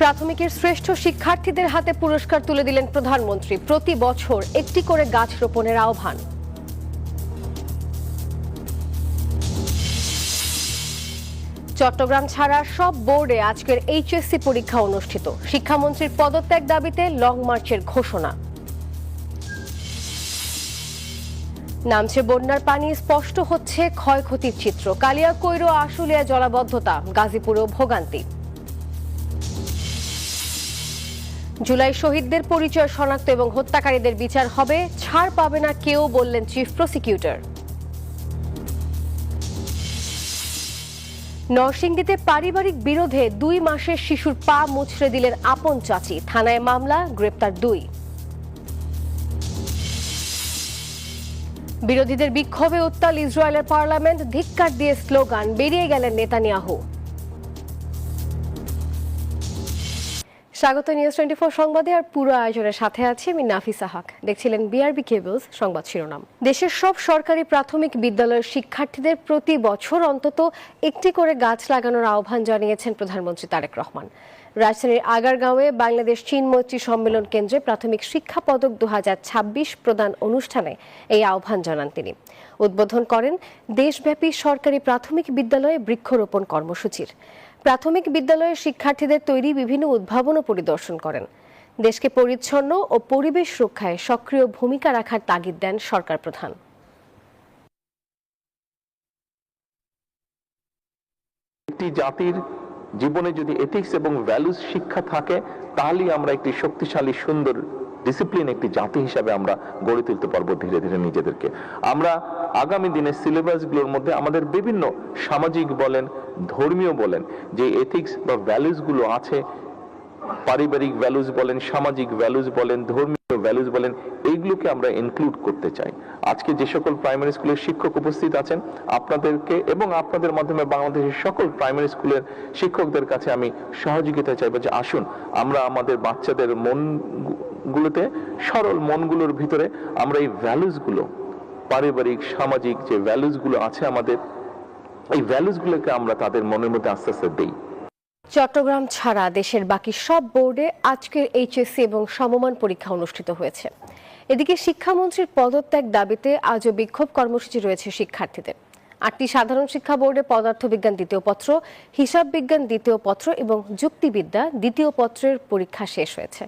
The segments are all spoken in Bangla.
প্রাথমিকের শ্রেষ্ঠ শিক্ষার্থীদের হাতে পুরস্কার তুলে দিলেন প্রধানমন্ত্রী। প্রতি বছর একটি করে গাছ রোপণের আহ্বান। চট্টগ্রাম ছাড়া সব বোর্ডে আজকের এইচএসসি পরীক্ষা অনুষ্ঠিত। শিক্ষামন্ত্রীর পদত্যাগ দাবিতে লং মার্চের ঘোষণা। নামছে বন্যার পানি, স্পষ্ট হচ্ছে ক্ষয়ক্ষতির চিত্র। কালিয়াকৈর ও আশুলিয়া জলাবদ্ধতা, গাজীপুরেও ভোগান্তি। জুলাই শহীদদের পরিচয় শনাক্ত এবং হত্যাকারীদের বিচার হবে, ছাড় পাবে না কেউ, বললেন চিফ প্রসিকিউটর। নরসিংদীতে পারিবারিক বিরোধে 2 মাসের শিশুর পা মুচড়ে দিলেন আপন চাচি। থানায় মামলা, গ্রেপ্তার 2। বিরোধীদের বিক্ষোভে উত্তাল ইসরায়েলের পার্লামেন্ট, ধিক্কার দিয়ে স্লোগান, বেরিয়ে গেলেন নেতানিয়াহু। স্বাগত নিউজ 24 সংবাদে। আর পুরো আয়োজনের সাথে আছি আমি নাফিসা হক। দেখছিলেন বিআরবি কেবলস সংবাদ শিরোনাম। দেশের সব সরকারি প্রাথমিক বিদ্যালয়ের শিক্ষার্থীদের প্রতি বছর অন্তত একটি করে গাছ লাগানোর আহ্বান জানিয়েছেন প্রধানমন্ত্রী তারেক রহমান। রাজধানীর আগারগাঁওয়ে বাংলাদেশ চীন মৈত্রী সম্মেলন কেন্দ্রে প্রাথমিক শিক্ষা পদক 2026 প্রদান অনুষ্ঠানে এই আহ্বান জানান তিনি। উদ্বোধন করেন দেশব্যাপী সরকারি প্রাথমিক বিদ্যালয়ে বৃক্ষরোপণ কর্মসূচির। প্রাথমিক বিদ্যালয়ের শিক্ষার্থীদের তৈরি বিভিন্ন উদ্ভাবনও পরিদর্শন করেন। দেশকে পরিচ্ছন্ন ও পরিবেশ রক্ষায় সক্রিয় ভূমিকা রাখার তাগিদ দেন সরকার প্রধান। একটি জাতির জীবনে যদি এথিক্স এবং ভ্যালুস শিক্ষা থাকে, তাহলেই আমরা একটি শক্তিশালী, সুন্দর, ডিসিপ্লিন একটি জাতি হিসাবে আমরা গড়ে তুলতে পারবো ধীরে ধীরে নিজেদেরকে। আমরা আগামী দিনের সিলেবাসগুলোর মধ্যে আমাদের বিভিন্ন সামাজিক বলেন, ধর্মীয় বলেন, যে এথিক্স বা ভ্যালুস গুলো আছে, পারিবারিক ভ্যালুস বলেন, সামাজিক ভ্যালুস বলেন, ধর্মীয় ভ্যালুস বলেন, এইগুলোকে আমরা ইনক্লুড করতে চাই। আজকে যে সকল প্রাইমারি স্কুলের শিক্ষক উপস্থিত আছেন, আপনাদেরকে এবং আপনাদের মাধ্যমে বাংলাদেশের সকল প্রাইমারি স্কুলের শিক্ষকদের কাছে আমি সহযোগিতা চাইবো যে আসুন আমরা আমাদের বাচ্চাদের মনগুলোতে, সরল মনগুলোর ভিতরে আমরা এই ভ্যালুসগুলো, পারিবারিক সামাজিক যে ভ্যালুসগুলো আছে আমাদের, এই ভ্যালুসগুলোকে আমরা তাদের মনের মধ্যে আস্তে আস্তে দেই। চট্টগ্রাম ছাড়া দেশের বাকি সব বোর্ডে আজকের এইচএসসি এবং সমমান পরীক্ষা অনুষ্ঠিত হয়েছে। এদিকে শিক্ষামন্ত্রীর পদত্যাগ দাবিতে আজও বিক্ষোভ কর্মসূচি রয়েছে শিক্ষার্থীদের। 8টি সাধারণ শিক্ষা বোর্ডে পদার্থবিজ্ঞান দ্বিতীয় পত্র, হিসাব বিজ্ঞান দ্বিতীয় পত্র এবং যুক্তিবিদ্যা দ্বিতীয় পত্রের পরীক্ষা শেষ হয়েছে।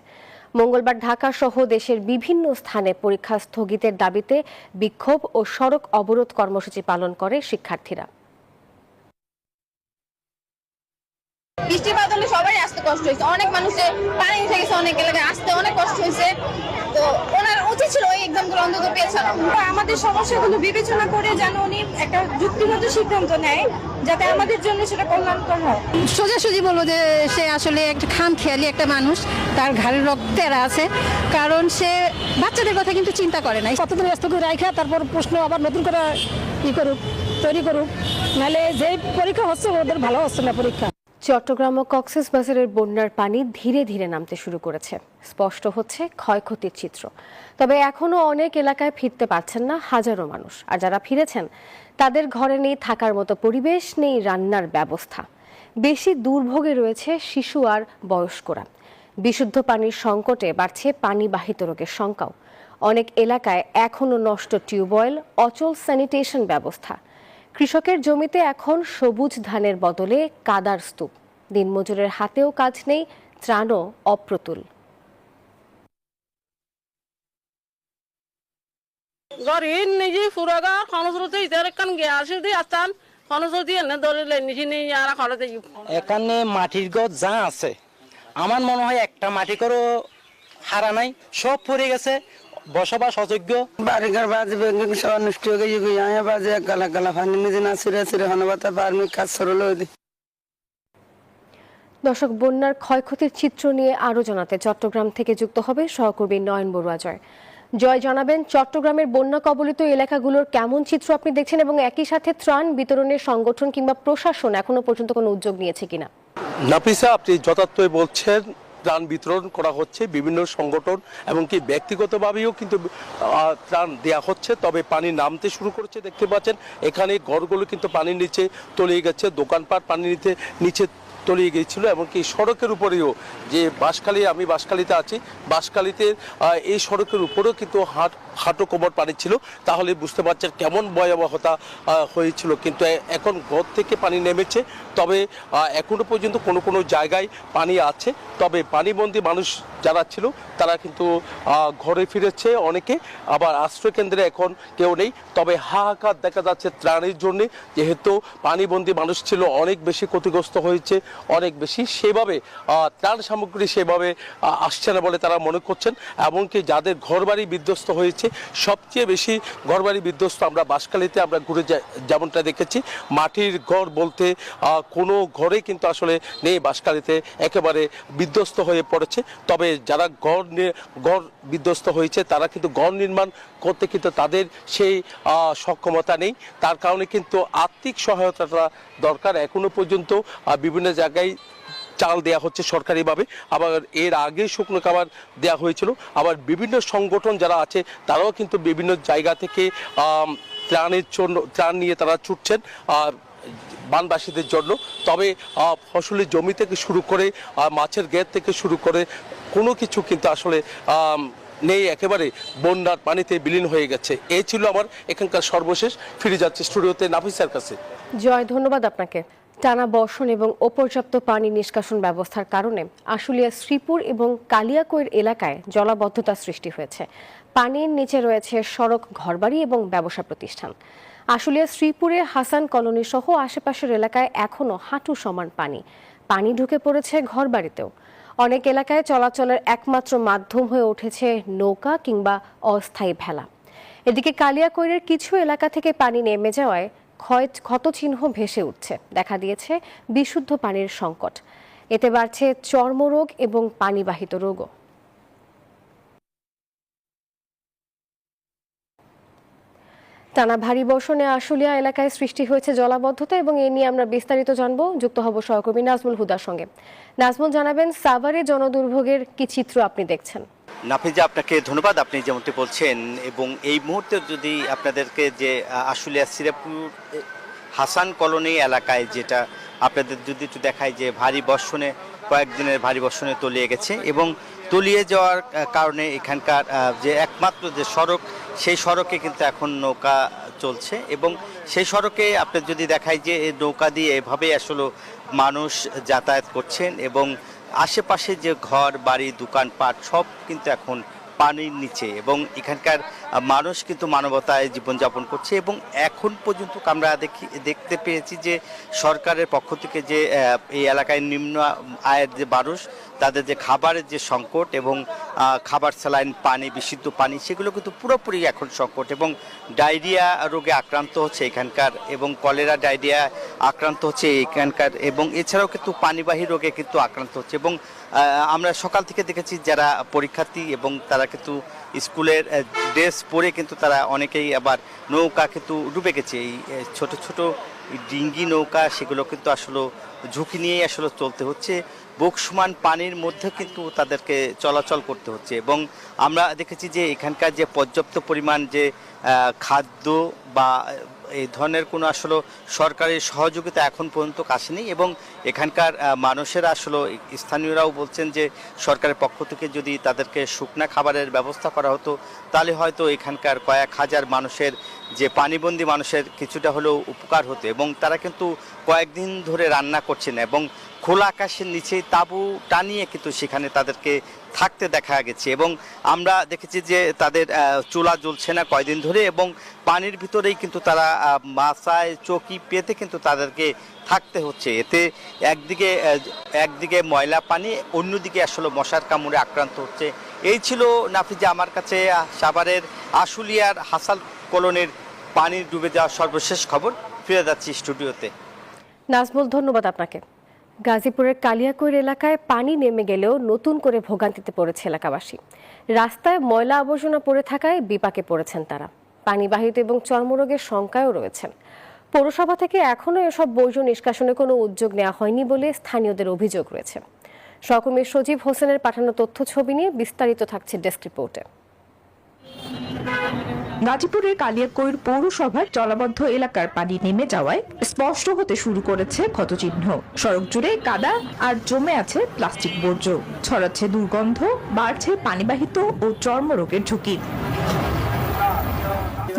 মঙ্গলবার ঢাকা সহ দেশের বিভিন্ন স্থানে পরীক্ষা স্থগিতের দাবিতে বিক্ষোভ ও সড়ক অবরোধ কর্মসূচি পালন করে শিক্ষার্থীরা। বৃষ্টি বাদলে সবাই আসতে কষ্ট হয়েছে, অনেক মানুষের পানি উঠে গেছে, অনেক এলাকায় আসতে অনেক কষ্ট হয়েছে। তো ওনার উচিত ছিল ওই এক্সামগুলো অন্তত পেয়েছেন। আমাদের সমস্যাগুলো বিবেচনা করে যেন উনি একটা যুক্তিগত সিদ্ধান্ত নেয়, যাতে আমাদের জন্য সেটা কল্যাণকর হয়। সোজাসুজি বলবো যে সে আসলে একটা খামখেয়ালি একটা মানুষ, তার ঘাড়ের রক্তেরা আছে, কারণ সে বাচ্চাদের কথা কিন্তু চিন্তা করে না। কতদিন ব্যস্ত করে রাখা, তারপর প্রশ্ন আবার নতুন করে তৈরি করুক, নাহলে যে পরীক্ষা হচ্ছে ওদের ভালো হচ্ছে না পরীক্ষা। চট্টগ্রাম ও কক্সবাজারের বন্যার পানি ধীরে ধীরে নামতে শুরু করেছে। স্পষ্ট হচ্ছে ক্ষয়ক্ষতির চিত্র। তবে এখনো অনেক এলাকায় ফিরতে পারছেন না হাজারো মানুষ। আর যারা ফিরেছেন তাদের ঘরে নেই থাকার মতো পরিবেশ, নেই রান্নার ব্যবস্থা। বেশি দুর্ভোগে রয়েছে শিশু আর বয়স্করা। বিশুদ্ধ পানির সংকটে বাড়ছে পানিবাহিত রোগের শঙ্কাও। অনেক এলাকায় এখনো নষ্ট টিউবওয়েল, অচল স্যানিটেশন ব্যবস্থা। কৃষকের জমিতে এখন সবুজ ধানের বদলে কাদার স্তূপ। দিনমজুরের হাতেও কাজ নেই, ত্রাণও অপ্রতুল। এখানে মাটির গছ যা আছে, আমার মনে হয় একটা মাটি করে হারা নাই, সব পড়ে গেছে। বসবাস অযোগ্য বাড়িঘর বাজে বেগুন সব নষ্ট হয়ে গেছে। আয়া বাজে গালা গালা পানি নিজে না ছিঁড়ে ছিঁড়ে হনবাতা বার্মিক কাজ সরল। দর্শক, বন্যার ক্ষয়ক্ষতির চিত্র নিয়ে আরো জানাতে চট্টগ্রাম থেকে যুক্ত হবে সহকর্মী নয়ন বড়ুয়া জয়। জয়, জানাবেন চট্টগ্রামের বন্যা কবলিত এলাকাগুলোর কেমন চিত্র আপনি দেখছেন এবং একই সাথে ত্রাণ বিতরণের সংগঠন কিংবা প্রশাসন এখনো পর্যন্ত কোনো উদ্যোগ নিয়েছে কিনা? নাফিসা, আপনি যথার্থই বলছেন। ত্রাণ বিতরণ করা হচ্ছে, বিভিন্ন সংগঠন এবং কি ব্যক্তিগতভাবেও কিন্তু ত্রাণ দেওয়া হচ্ছে। তবে পানি নামতে শুরু করেছে, দেখতে পাচ্ছেন এখানে ঘরগুলো কিন্তু পানির নিচে তলিয়ে গেছে, দোকানপাট পানির নিচে তলিয়ে গিয়েছিল, এমনকি সড়কের উপরেও যে আমি বাঁশখালীতে আছি, বাঁশখালীতে এই সড়কের উপরেও কিন্তু হাঁটু কোমর পানি ছিল। তাহলে বুঝতে পারছেন কেমন ভয়াবহতা হয়েছিল। কিন্তু এখন ঘর থেকে পানি নেমেছে, তবে এখনো পর্যন্ত কোনো কোনো জায়গায় পানি আছে। তবে পানিবন্দী মানুষ যারা ছিল তারা কিন্তু ঘরে ফিরেছে অনেকে, আবার আশ্রয় কেন্দ্রে এখন কেউ নেই। তবে হাহাকার দেখা যাচ্ছে ত্রাণের জন্য, যেহেতু পানিবন্দী মানুষ ছিল অনেক বেশি ক্ষতিগ্রস্ত হয়েছে, অনেক বেশি সেভাবে ত্রাণ সামগ্রী সেভাবে আসছে না বলে তারা মনে করছেন। এমনকি যাদের ঘরবাড়ি বিধ্বস্ত হয়েছে, সবচেয়ে বেশি ঘরবাড়ি বিধ্বস্ত আমরা বাঁশখালীতে আমরা ঘুরে যেমনটা দেখেছি, মাটির ঘর বলতে কোনো ঘরে কিন্তু আসলে নেই বাঁশখালীতে, একেবারে বিধ্বস্ত হয়ে পড়েছে। তবে যারা ঘর বিধ্বস্ত হয়েছে তারা কিন্তু ঘর নির্মাণ করতে কিন্তু তাদের সেই সক্ষমতা নেই। তার কারণে কিন্তু আর্থিক সহায়তাটা দরকার। এখনো পর্যন্ত বিভিন্ন জায়গায় চাল দেয়া হচ্ছে সরকারিভাবে, আবার এর আগে শুকনো খাবার দেয়া হয়েছিল। আবার বিভিন্ন সংগঠন যারা আছে তারাও কিন্তু বিভিন্ন জায়গা থেকে ত্রাণ নিয়ে তারা ছুটছেন বানবাসীদের জন্য। তবে ফসলের জমি থেকে শুরু করে মাছের ঘের থেকে শুরু করে কোনো কিছু কিন্তু আসলে নেই, একেবারে বন্যার পানিতে বিলীন হয়ে গেছে। এই ছিল আমার এখানকার সর্বশেষ। ফিরে যাচ্ছে স্টুডিওতে নাফিসার কাছে। জয়, ধন্যবাদ আপনাকে। টানা বর্ষণ এবং অপর্যাপ্ত পানি নিষ্কাশন ব্যবস্থার কারণে আশুলিয়া শ্রীপুর এবং কালিয়াকৈর এলাকায় জলাবদ্ধতা সৃষ্টি হয়েছে। পানির নিচে রয়েছে সড়ক, ঘরবাড়ি এবং ব্যবসা প্রতিষ্ঠান। আশুলিয়া শ্রীপুরে হাসান কলোনি সহ আশেপাশের এলাকায় এখনো হাঁটু সমান পানি ঢুকে পড়েছে ঘরবাড়িতেও। অনেক এলাকায় চলাচলের একমাত্র মাধ্যম হয়ে উঠেছে নৌকা কিংবা অস্থায়ী ভেলা। এদিকে কালিয়াকৈরের কিছু এলাকা থেকে পানি নেমে যাওয়ায় ক্ষতচিহ্ন ভেসে উঠছে, দেখা দিয়েছে বিশুদ্ধ পানির সংকট। এতে বাড়ছে চর্মরোগ এবং পানিবাহিত রোগও। টানা ভারী বর্ষণে আশুলিয়া এলাকায় সৃষ্টি হয়েছে জলাবদ্ধতা, এবং এ নিয়ে আমরা বিস্তারিত জানবো। যুক্ত হব সহকর্মী নাজমুল হুদার সঙ্গে। নাজমুল, জানাবেন সাভারে জনদুর্ভোগের কি চিত্র আপনি দেখছেন? নাফিজা, আপনাকে ধন্যবাদ। আপনি যেমনটি বলছেন, এবং এই মুহূর্তে যদি আপনাদেরকে যে আশুলিয়া শ্রীপুর হাসান কলোনি এলাকায় যেটা আপনাদের যদি একটু দেখায়, যে ভারী বর্ষণে কয়েকদিনের ভারী বর্ষণে তলিয়ে গেছে, এবং তলিয়ে যাওয়ার কারণে এখানকার যে একমাত্র যে সড়ক, সেই সড়কে কিন্তু এখন নৌকা চলছে, এবং সেই সড়কে আপনার যদি দেখায় যে নৌকা দিয়ে এভাবেই আসলে মানুষ যাতায়াত করছেন, এবং আশেপাশে যে ঘর বাড়ি দোকানপাট সব কিন্তু এখন পানির নিচে, এবং এখানকার মানুষ কিন্তু মানবতায় জীবনযাপন করছে। এবং এখন পর্যন্ত আমরা দেখতে পেয়েছি যে সরকারের পক্ষ থেকে যে এই এলাকায় নিম্ন আয়ের যে মানুষ, তাদের যে খাবারের যে সংকট এবং খাবার স্যালাইন পানি, বিশুদ্ধ পানি, সেগুলো কিন্তু পুরোপুরি এখন সংকট, এবং ডায়রিয়া রোগে আক্রান্ত হচ্ছে এখানকার, এবং কলেরা ডায়রিয়া আক্রান্ত হচ্ছে এখানকার, এবং এছাড়াও কিন্তু পানিবাহী রোগে কিন্তু আক্রান্ত হচ্ছে। এবং আমরা সকাল থেকে দেখেছি যারা পরীক্ষার্থী, এবং তারা কিন্তু স্কুলের ড্রেস পরে কিন্তু তারা অনেকেই আবার নৌকা কিন্তু ডুবে গেছে, এই ছোট ছোট ডিঙ্গি নৌকা, সেগুলো কিন্তু আসলে ঝুঁকি নিয়েই আসলে চলতে হচ্ছে। বুক সমান পানির মধ্যে কিন্তু তাদেরকে চলাচল করতে হচ্ছে। এবং আমরা দেখেছি যে এখানকার যে পর্যাপ্ত পরিমাণ যে খাদ্য বা এই ধরনের কোনো আসলে সরকারি সহযোগিতা এখন পর্যন্ত আসেনি, এবং এখানকার মানুষেরা আসলে স্থানীয়রাও বলছেন যে সরকারের পক্ষ থেকে যদি তাদেরকে শুকনা খাবারের ব্যবস্থা করা হতো, তাহলে হয়তো এখানকার কয়েক হাজার মানুষের যে পানিবন্দী মানুষের কিছুটা হলেও উপকার হতো। এবং তারা কিন্তু কয়েকদিন ধরে রান্না করছেন, এবং খোলা আকাশের নিচে তাঁবু টানিয়ে কিন্তু সেখানে তাদেরকে থাকতে দেখা গেছে। এবং আমরা দেখেছি যে তাদের চুলা জ্বলছে না কয়েকদিন ধরে, এবং পানির ভিতরেই কিন্তু তারা মাথায় চৌকি পেতে কিন্তু তাদেরকে থাকতে হচ্ছে। এতে একদিকে ময়লা পানি, অন্যদিকে আসলে মশার কামড়ে আক্রান্ত হচ্ছে। এই ছিল নাফিজা আমার কাছে সাভারের আশুলিয়ার হাসান কলোনির পানির ডুবে যাওয়ার সর্বশেষ খবর। ফিরে যাচ্ছি স্টুডিওতে। নাজমুল, ধন্যবাদ আপনাকে। গাজীপুরের কালিয়াকৈর এলাকায় পানি নেমে গেলেও নতুন করে ভোগান্তিতে পড়েছে এলাকাবাসী। রাস্তায় ময়লা আবর্জনা পড়ে থাকায় বিপাকে পড়েছেন তারা। পানিবাহিত এবং চর্মরোগের শঙ্কায়ও রয়েছেন। পৌরসভা থেকে এখনও এসব বর্জ্য নিষ্কাশনে কোনো উদ্যোগ নেওয়া হয়নি বলে স্থানীয়দের অভিযোগ রয়েছে। সহকর্মী সজীব হোসেনের পাঠানো তথ্য ছবি নিয়ে বিস্তারিত থাকছে ডেস্ক রিপোর্টে। গাজীপুরের কালিয়াকৈর পৌরসভার জলাবদ্ধ এলাকার পানি নেমে যাওয়ায় স্পষ্ট হতে শুরু করেছে ক্ষতচিহ্ন। সড়ক জুড়ে কাদা আর জমে আছে প্লাস্টিক বর্জ্য, ছড়াচ্ছে দুর্গন্ধ, বাড়ছে পানিবাহিত ও চর্মরোগের ঝুঁকি।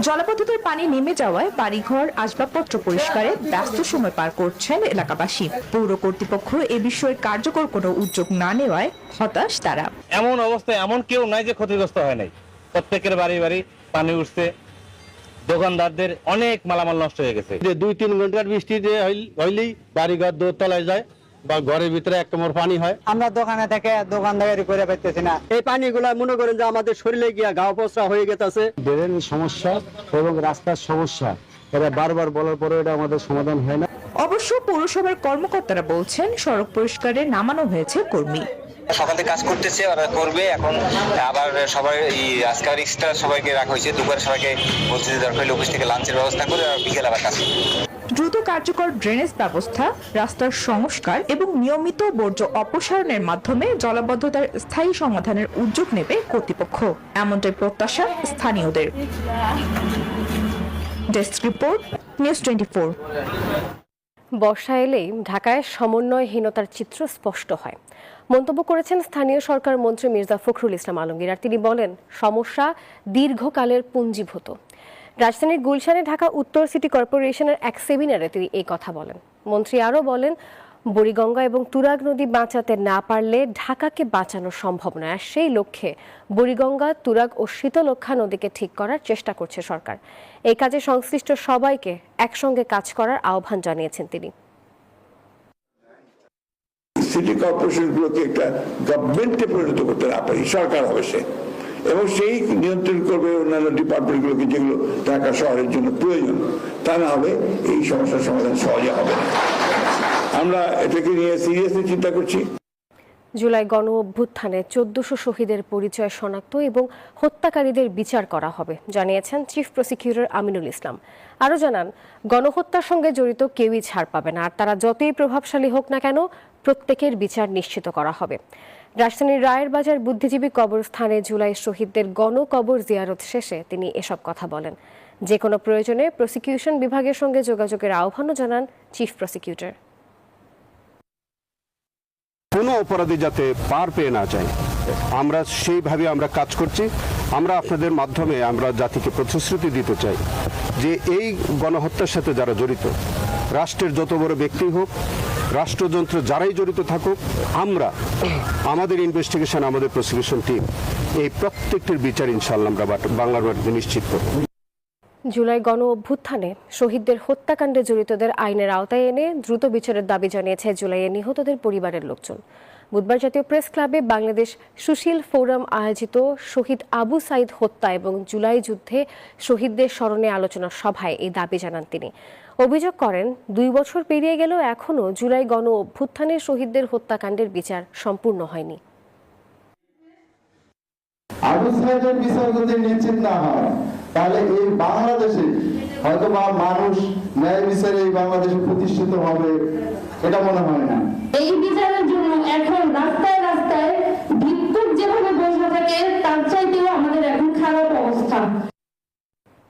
জলাবদ্ধতার পানি নেমে যাওয়ায় বাড়িঘর, আসবাবপত্র পরিষ্কারে ব্যস্ত সময় পার করছেন এলাকাবাসী। পৌর কর্তৃপক্ষ এ বিষয়ে কার্যকর কোনো উদ্যোগ না নেওয়ায় হতাশ তারা। এমন অবস্থায় এমন কেউ নাই যে ক্ষতিগ্রস্ত হয় নাই। প্রত্যেকের বাড়ি বাড়ি পানি উঠছে, দোকানদারদের অনেক মালামাল নষ্ট হয়ে গেছে। 2-3 ঘন্টার বৃষ্টিতে হইলেই বাড়িঘর দোতলায় যায় বা ঘরের ভিতরে এক কোমর পানি হয়। আমরা দোকানে থেকে দোকানদারি করে পাইতেছি না। এই পানিগুলা মনে করেন যে আমাদের শরীরে গিয়া ঘাও পচা হয়ে গেছে। ড্রেন সমস্যা এবং রাস্তার সমস্যা, এটা বারবার বলার পরে এটা আমাদের সমাধান হয় না। অবশ্য পৌরসভার কর্মকর্তারা বলছেন সড়ক পরিষ্কারে নামানো হয়েছে কর্মী। সকালে কাজ করতেছে, ওরা করবে। এখন আবার সবাই আজকে এক্সট্রা সবাইকে রাখা হয়েছে, দুপুরে সবাইকে বলছে যে দরকার হলে অফিস থেকে লাঞ্চের ব্যবস্থা করে আর বিকেল আবার কাজ। দ্রুত কার্যকর ড্রেনেজ ব্যবস্থা, রাস্তার সংস্কার এবং নিয়মিত বর্জ্য অপসারণের মাধ্যমে জলাবদ্ধতার স্থায়ী সমাধানের উদ্যোগ নেবে কর্তৃপক্ষ, এমনটাই প্রত্যাশা স্থানীয়দের। Desk report, news 24। বর্ষা এলেই ঢাকায় সমন্বয়হীনতার চিত্র স্পষ্ট হয় মন্তব্য করেছেন স্থানীয় সরকার মন্ত্রী মির্জা ফখরুল ইসলাম আলমগীর। আর তিনি বলেন, সমস্যা দীর্ঘকালের পুঞ্জীভূত। রাজধানীর গুলশানে ঢাকা উত্তর সিটি কর্পোরেশনের এক সেমিনারে তিনি এই কথা বলেন। মন্ত্রী আরও বলেন, বুড়িগঙ্গা এবং তুরাগ নদী বাঁচাতে না পারলে ঢাকাকে বাঁচানো সম্ভব নয়। আর সেই লক্ষ্যে বুড়িগঙ্গা, তুরাগ ও শীতলক্ষ্যা নদীকে ঠিক করার চেষ্টা করছে সরকার। এই কাজে সংশ্লিষ্ট সবাইকে একসঙ্গে কাজ করার আহ্বান জানিয়েছেন তিনি। সিটি কর্পোরেশনগুলোকে একটা গভর্নমেন্টে পরিণত করতে না পারি, সরকার হবে সে, এবং সেই নিয়ন্ত্রণ করবে অন্যান্য ডিপার্টমেন্টগুলোকে যেগুলো ঢাকা শহরের জন্য প্রয়োজন। তা না হলে এই সমস্যার সমাধান সহজে হবে না। আমরা এটাকে নিয়ে সিরিয়াসলি চিন্তা করছি। জুলাই গণ অভ্যুত্থানে 1400 শহীদের পরিচয় শনাক্ত এবং হত্যাকারীদের বিচার করা হবে জানিয়েছেন চিফ প্রসিকিউটর আমিনুল ইসলাম। আরও জানান, গণহত্যার সঙ্গে জড়িত কেউই ছাড় পাবে না, আর তারা যতই প্রভাবশালী হোক না কেন প্রত্যেকের বিচার নিশ্চিত করা হবে। রাজধানীর রায়ের বাজার বুদ্ধিজীবী কবরস্থানে জুলাই শহীদদের গণকবর জিয়ারত শেষে তিনি এসব কথা বলেন। যে কোনো প্রয়োজনে প্রসিকিউশন বিভাগের সঙ্গে যোগাযোগের আহ্বানও জানান চিফ প্রসিকিউটর। কোনো অপরাধী যাতে পার পেয়ে না যায়, আমরা সেইভাবে আমরা কাজ করছি। আমরা আপনাদের মাধ্যমে আমরা জাতিকে প্রতিশ্রুতি দিতে চাই যে এই গণহত্যার সাথে যারা জড়িত, রাষ্ট্রের যত বড় ব্যক্তি হোক, রাষ্ট্রযন্ত্র যারাই জড়িত থাকুক, আমরা আমাদের ইনভেস্টিগেশন, আমাদের প্রসিকিউশন টিম এই প্রত্যেকটির বিচার ইনশাআল্লাহ আমরা বাংলার মাটিতে নিশ্চিত করব। জুলাই গণ অভ্যুত্থানে শহীদদের হত্যাকাণ্ডে জড়িতদের আইনের আওতায় এনে দ্রুত বিচারের দাবি জানিয়েছে জুলাইয়ে নিহতদের পরিবারের লোকজন। বুধবার জাতীয় প্রেস ক্লাবে বাংলাদেশ সুশীল ফোরাম আয়োজিত শহীদ আবু সাইদ হত্যা এবং জুলাই যুদ্ধে শহীদদের স্মরণে আলোচনা সভায় এই দাবি জানান তিনি। অভিযোগ করেন, 2 বছর পেরিয়ে গেলেও এখনও জুলাই গণ অভ্যুত্থানে শহীদদের হত্যাকাণ্ডের বিচার সম্পূর্ণ হয়নি। আবু সাইদের বিচার যদি নিশ্চিত না হয়, তাহলে এই বাংলাদেশে হয়তো বা মানুষ ন্যায় বিচারে এই বাংলাদেশে প্রতিষ্ঠিত হবে, এটা মনে হয় না। এই বিচারের জন্য এখন রাস্তায় রাস্তায় ভিক্ষুক যেভাবে বসে থাকে, তার চাইতেও আমাদের এখন খারাপ অবস্থা।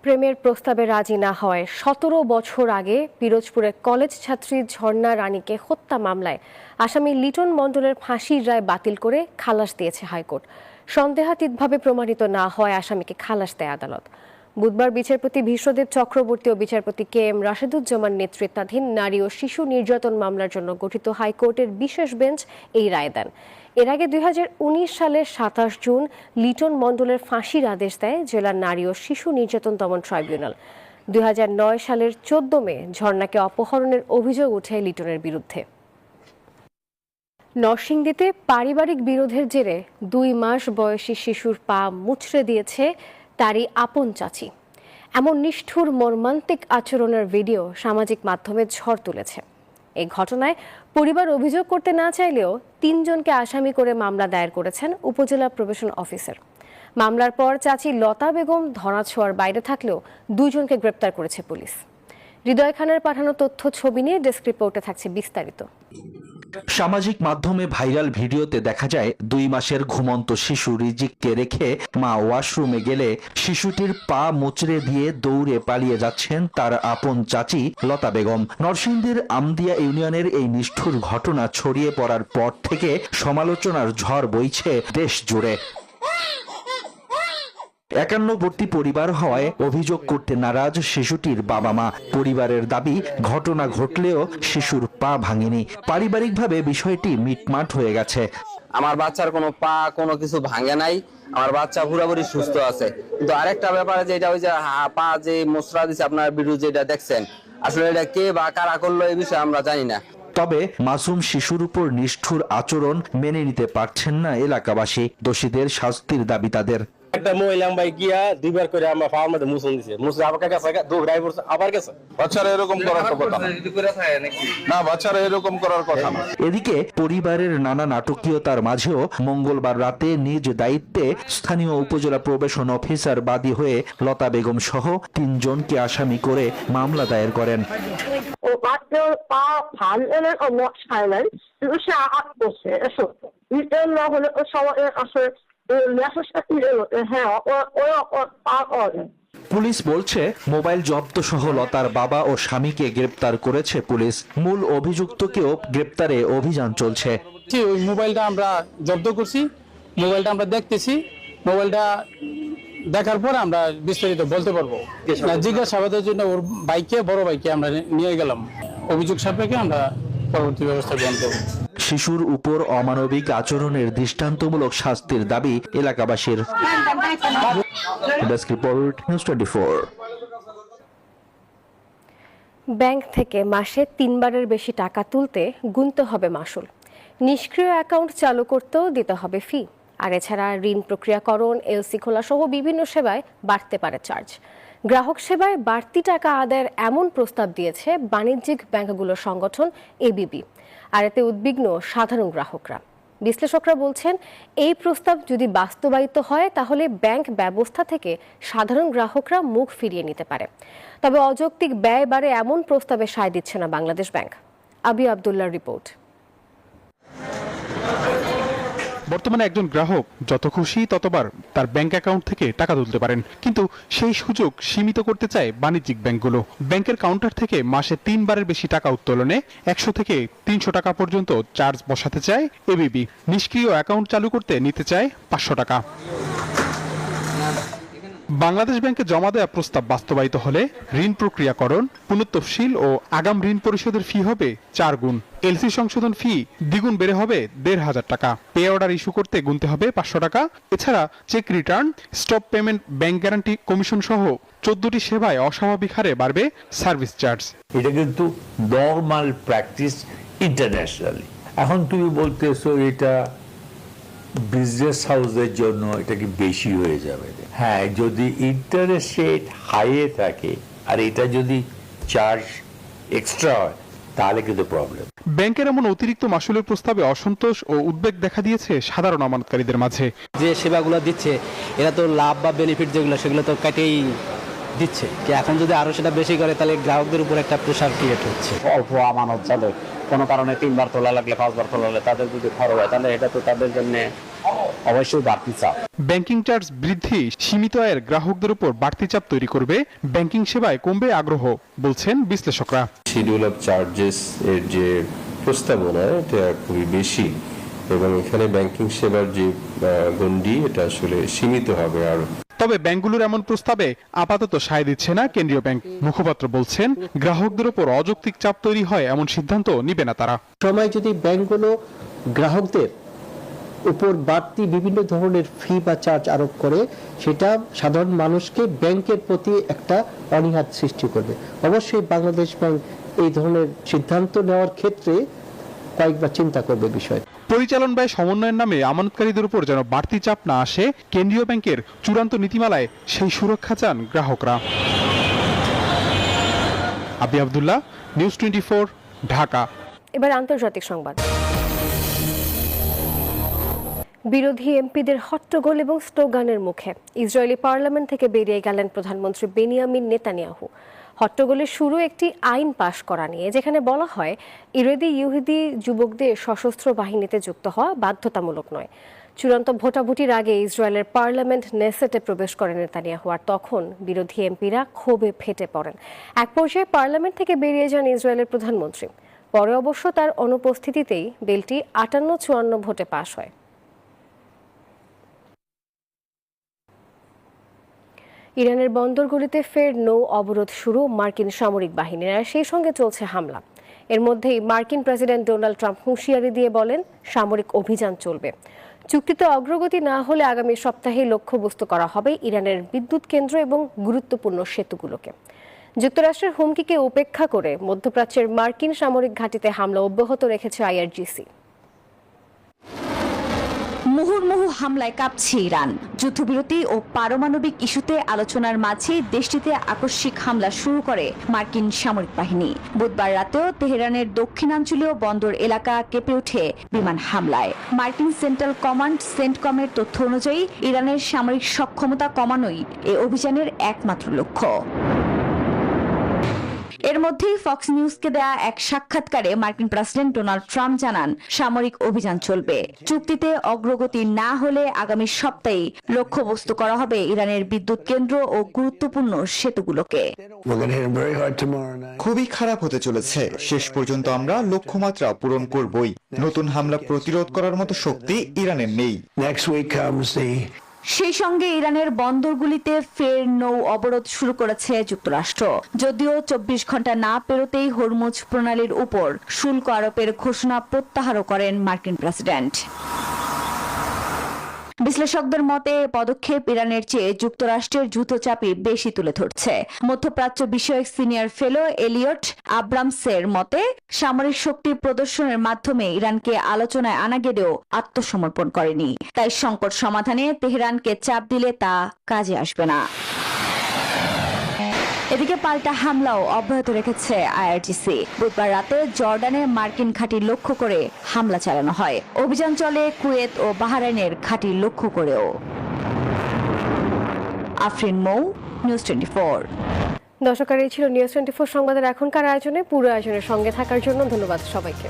প্রেমের প্রস্তাবে রাজি না হওয়ায় 17 বছর আগে পিরোজপুরের কলেজ ছাত্রী ঝর্ণা রানীকে হত্যা মামলায় আসামি লিটন মণ্ডলের ফাঁসির রায় বাতিল করে খালাস দিয়েছে হাইকোর্ট। সন্দেহাতীতভাবে প্রমাণিত না হওয়ায় আসামিকে খালাস দেয় আদালত। বুধবার বিচারপতি ভীষ্মদেব চক্রবর্তী ও বিচারপতি কে এম রাশেদুজ্জামান নেতৃত্বাধীন নারী ও শিশু নির্যাতন মামলার জন্য গঠিত হাইকোর্টের বিশেষ বেঞ্চ এই রায় দেন। এর আগে 2019 সালের 27 জুন লিটন মণ্ডলের ফাঁসির আদেশ দেয় জেলার নারী ও শিশু নির্যাতন দমন ট্রাইব্যুনাল। 2009 সালের 14 মে ঝর্ণাকে অপহরণের অভিযোগ ওঠে লিটনের বিরুদ্ধে। নরসিংদীতে পারিবারিক বিরোধের জেরে 2 মাস বয়সী শিশুর পা মুচড়ে দিয়েছে তারই আপন চাচি। এমন নিষ্ঠুর মর্মান্তিক আচরণের ভিডিও সামাজিক মাধ্যমে ঝড় তুলেছে। এই ঘটনায় পরিবার অভিযোগ করতে না চাইলেও 3 জনকে আসামি করে মামলা দায়ের করেছেন উপজেলা প্রবেশন অফিসার। মামলার পর চাচি লতা বেগম ধরাছোঁয়ার বাইরে থাকলেও 2 জনকে গ্রেপ্তার করেছে পুলিশ। হৃদয় খানের পাঠানো তথ্য ছবি নিয়ে ডেস্ক রিপোর্টে থাকছে বিস্তারিত। সামাজিক মাধ্যমে ভাইরাল ভিডিওতে দেখা যায় 2 মাসের ঘুমন্ত শিশু রিজিককে রেখে মা ওয়াশরুমে গেলে শিশুটির পা মুচড়ে দিয়ে দৌড়ে পালিয়ে যাচ্ছেন তার আপন চাচি লতা বেগম। নরসিংদীর আমদিয়া ইউনিয়নের এই নিষ্ঠুর ঘটনা ছড়িয়ে পড়ার পর থেকে সমালোচনার ঝড় বইছে দেশ জুড়ে। 51বর্তী পরিবার হওয়ায় অভিযোগ করতে নারাজ শিশুটির বাবা মা। পরিবারের দাবি, ঘটনা ঘটলেও শিশুর পা ভাঙেনি, পারিবারিকভাবে বিষয়টি মিটমাট হয়ে গেছে। আমার বাচ্চার কোনো পা কোনো কিছু ভাঙে নাই, আমার বাচ্চা পুরোপুরি সুস্থ আছে। কিন্তু আরেকটা ব্যাপারে যেটা ওই যে পা যে মোচড়া দিছে আপনার ভিডিও যেটা দেখছেন, আসলে এটা কে বা কারা করলো এই বিষয়ে আমরা জানি না। তবে মাসুম শিশুর উপর নিষ্ঠুর আচরণ মেনে নিতে পারছেন না এলাকাবাসী। দোষীদের শাস্তির দাবি তাদের। একটা মহিলা ভাই গিয়া 2বার করে আমার ফার্ম মধ্যে মুসুন দিছে, মুসে আবার কাছে দৌড়াই পড়ছে, আবার গেছে। বাচ্চারা এরকম করার কথা না, বাচ্চারা এরকম করার কথা না। এদিকে পরিবারের নানা নাটকীয়তার মাঝেও মঙ্গলবার রাতে নিজ দায়িত্বে স্থানীয় উপজেলা প্রবেশন অফিসার বাদী হয়ে লতা বেগম সহ 3 জনকে আসামি করে মামলা দায়ের করেন। পুলিশ বলছে মোবাইল জব্দ সহ লতার বাবা ও স্বামীকে গ্রেপ্তার করেছে পুলিশ। মূল অভিযুক্তকেও গ্রেপ্তারে অভিযান চলছে। ওই মোবাইলটা আমরা জব্দ করছি, মোবাইলটা আমরা দেখতেছি, মোবাইলটা দেখার পর আমরা বিস্তারিত বলতে পারবো। জিজ্ঞাসাবাদের জন্য ওর বড় ভাইকে আমরা নিয়ে গেলাম, অভিযোগ সাপেক্ষে আমরা পরবর্তী ব্যবস্থা গ্রহণ করব। শিশুর উপর অমানবিক আচরণের দৃষ্টান্তমূলক শাস্তির দাবি এলাকাবাসীর। Desk report, news 24। ব্যাংক থেকে মাসে 3 বারের বেশি টাকা তুলতে গুনতে হবে মাসুল। নিষ্ক্রিয় অ্যাকাউন্ট চালু করতেও দিতে হবে ফি। আর এছাড়া ঋণ প্রক্রিয়াকরণ, এলসি খোলা সহ বিভিন্ন সেবায় বাড়তে পারে চার্জ। গ্রাহক সেবায় বাড়তি টাকা আদায়ের এমন প্রস্তাব দিয়েছে বাণিজ্যিক ব্যাংকগুলোর সংগঠন এবিবি। আর এতে উদ্বিগ্ন সাধারণ গ্রাহকরা। বিশ্লেষকরা বলছেন, এই প্রস্তাব যদি বাস্তবায়িত হয় তাহলে ব্যাংক ব্যবস্থা থেকে সাধারণ গ্রাহকরা মুখ ফিরিয়ে নিতে পারে। তবে অযৌক্তিক ব্যয় বাড়ে এমন প্রস্তাবে সায় দিচ্ছে না বাংলাদেশ ব্যাংক। আবি আব্দুল্লাহর রিপোর্ট। বর্তমানে একজন গ্রাহক যত খুশি ততবার তার ব্যাংক অ্যাকাউন্ট থেকে টাকা তুলতে পারেন, কিন্তু সেই সুযোগ সীমিত করতে চায় বাণিজ্যিক ব্যাংকগুলো। ব্যাংকের কাউন্টার থেকে মাসে 3 বারের বেশি টাকা উত্তোলনে 100 থেকে 300 টাকা পর্যন্ত চার্জ বসাতে চায় এবিবি। নিষ্ক্রিয় অ্যাকাউন্ট চালু করতে নিতে চায় 500 টাকা। বাংলাদেশ ব্যাংকে জমা দেওয়া প্রস্তাব বাস্তবায়িত হলে ঋণ প্রক্রিয়াকরণ, পুনঃতফসিল ও আগাম ঋণ পরিশোধের ফি হবে 4 গুণ। এলসি সংশোধন ফি দ্বিগুণ বেড়ে হবে 1,500 টাকা। পে অর্ডার ইস্যু করতে গুনতে হবে 500 টাকা। এছাড়া cheque return, stop payment, bank guarantee commission সহ 14টি সেবায় অস্বাভাবিক হারে বাড়বে সার্ভিস চার্জ। এটা কিন্তু নর্মাল প্র্যাকটিস ইন্টারন্যাশনালি। এখন তুমি বলতেছো এটা বিজনেস হাউসের জন্য এটা কি বেশি হয়ে যাবে? হ্যাঁ, যদি ইন্টারেস্ট রেট হাইয়ে থাকে আর এটা যদি চার্জ এক্সট্রা হয় তাহলে কিন্তু প্রবলেম। ব্যাংকের এমন অতিরিক্ত মাসুলের প্রস্তাবে অসন্তোষ ও উদ্বেগ দেখা দিয়েছে সাধারণ আমানতকারীদের মাঝে। যে সেবাগুলো দিচ্ছে এরা তো লাভ বা বেনিফিট যেগুলো সেগুলো তো কাটেই দিচ্ছে, এখন যদি আরো সেটা বেশি করে তাহলে গ্রাহকদের উপর একটা প্রেশার ক্রিয়েট হচ্ছে। অল্প আমানত যাদের কোনো কারণে 3 বার তোলা লাগলে 5 বার তোলা লাগলে তাদের যদি খরচ হয় তাহলে এটা তো তাদের জন্য অবশ্যই বাড়তি চাপ। ব্যাংকিং চার্জ বৃদ্ধি সীমিত আয়ের গ্রাহকদের উপর বাড়তি চাপ তৈরি করবে, ব্যাংকিং সেবায় কমবে আগ্রহ, বলছেন বিশ্লেষকরা। শিডিউল অফ চার্জেস এর যে প্রস্তাবনা এটা খুবই বেশি এবং এখানে ব্যাংকিং সেবার যে গণ্ডি এটা আসলে সীমিত হবে আরো। তবে ব্যাংকগুলোর এমন প্রস্তাবে আপাতত সায় দিচ্ছে না কেন্দ্রীয় ব্যাংক। মুখপাত্র বলছেন, গ্রাহকদের উপর অযৌক্তিক চাপ তৈরি হয় এমন সিদ্ধান্ত নিবে না তারা। সময় যদি ব্যাংকগুলো গ্রাহকদের উপর বাড়তি বিভিন্ন ধরনের ফি বা চার্জ আরোপ করে, সেটা সাধারণ মানুষকে ব্যাংকের প্রতি একটা অনীহার সৃষ্টি করবে। অবশ্যই বাংলাদেশ ব্যাংক এই ধরনের সিদ্ধান্ত নেওয়ার ক্ষেত্রে কয়েকবার চিন্তা করবে বিষয়। পরিচালন ব্যয় সমন্বয়ের নামে আমানতকারীদের উপর যেন বাড়তি চাপ না আসে, কেন্দ্রীয় ব্যাংকের চূড়ান্ত নীতিমালায় সেই সুরক্ষা চান গ্রাহকরা। আবি আব্দুল্লাহ, নিউজ 24, ঢাকা। এবার আন্তর্জাতিক সংবাদ। বিরোধী এমপিদের হট্টগোল এবং স্লোগানের মুখে ইসরায়েলি পার্লামেন্ট থেকে বেরিয়ে গেলেন প্রধানমন্ত্রী বেনিয়ামিন নেতানিয়াহু। হট্টগোলের শুরু একটি আইন পাশ করা নিয়ে, যেখানে বলা হয় ইহুদি যুবকদের সশস্ত্র বাহিনীতে যুক্ত হওয়া বাধ্যতামূলক নয়। চূড়ান্ত ভোটাভুটির আগে ইসরায়েলের পার্লামেন্ট নেসেটে প্রবেশ করেন নেতানিয়াহু, আর তখন বিরোধী এমপিরা ক্ষোভে ফেটে পড়েন। এক পর্যায়ে পার্লামেন্ট থেকে বেরিয়ে যান ইসরায়েলের প্রধানমন্ত্রী। পরে অবশ্য তার অনুপস্থিতিতেই বিলটি 58-54 ভোটে পাশ হয়। ইরানের বন্দরগুলিতে ফের নৌ অবরোধ শুরু মার্কিন সামরিক বাহিনীর, আর সেই সঙ্গে চলছে হামলা। এর মধ্যেই মার্কিন প্রেসিডেন্ট ডোনাল্ড ট্রাম্প হুঁশিয়ারি দিয়ে বলেন সামরিক অভিযান চলবে। চুক্তিতে অগ্রগতি না হলে আগামী সপ্তাহে লক্ষ্যবস্তু করা হবে ইরানের বিদ্যুৎ কেন্দ্র এবং গুরুত্বপূর্ণ সেতুগুলোকে। যুক্তরাষ্ট্রের হুমকিকে উপেক্ষা করে মধ্যপ্রাচ্যের মার্কিন সামরিক ঘাঁটিতে হামলা অব্যাহত রেখেছে IRGC। মুহুর্মুহু হামলায় কাঁপছে ইরান। যুদ্ধবিরতি ও পারমাণবিক ইস্যুতে আলোচনার মাঝেই দেশটিতে আকস্মিক হামলা শুরু করে মার্কিন সামরিক বাহিনী। বুধবার রাতেও তেহরানের দক্ষিণাঞ্চলীয় বন্দর এলাকা কেঁপে ওঠে বিমান হামলায়। মার্কিন সেন্ট্রাল কমান্ড সেন্টকমের তথ্য অনুযায়ী ইরানের সামরিক সক্ষমতা কমানোই এ অভিযানের একমাত্র লক্ষ্য। এর মধ্যেই ফক্স নিউজকে দেয়া এক সাক্ষাৎকারে মার্কিন প্রেসিডেন্ট ডোনাল্ড ট্রাম্প জানান সামরিক অভিযান চলবে। চুক্তিতে অগ্রগতি না হলে আগামী সপ্তাহে লক্ষ্যবস্তু করা হবে ইরানের বিদ্যুৎ কেন্দ্র ও গুরুত্বপূর্ণ সেতুগুলোকে। খুবই খারাপ হতে চলেছে। শেষ পর্যন্ত আমরা লক্ষ্যমাত্রা পূরণ করবই। নতুন হামলা প্রতিরোধ করার মতো শক্তি ইরানের নেই। সেই সঙ্গে ইরানের বন্দরগুলিতে ফের নৌ অবরোধ শুরু করেছে যুক্তরাষ্ট্র। যদিও 24 ঘন্টা না পেরোতেই হরমুজ প্রণালীর উপর শুল্ক আরোপের ঘোষণা প্রত্যাহারও করেন মার্কিন প্রেসিডেন্ট। বিশ্লেষকদের মতে পদক্ষেপ ইরানের চেয়ে যুক্তরাষ্ট্রের যুদ্ধচাপই বেশি তুলে ধরছে। মধ্যপ্রাচ্য বিষয়ক সিনিয়র ফেলো এলিয়ট আব্রামসের মতে সামরিক শক্তি প্রদর্শনের মাধ্যমে ইরানকে আলোচনায় আনা গেলেও আত্মসমর্পণ করেনি। তাই সংকট সমাধানে তেহরানকে চাপ দিলে তা কাজে আসবে না। এদিকে পাল্টা হামলাও অব্যাহত রেখেছে IRGC। বুধবার রাতে জর্ডানে মার্কিন ঘাঁটি লক্ষ্য করে হামলা চালানো হয়। অভিযান চলে কুয়েত ও বাহরাইনের ঘাঁটি লক্ষ্য করেও। আফরিন মৌ, নিউজ 24। দর্শক, এই ছিল নিউজ 24 সংবাদের এখনকার আয়োজনে। পুরো আয়োজনের সঙ্গে থাকার জন্য ধন্যবাদ সবাইকে।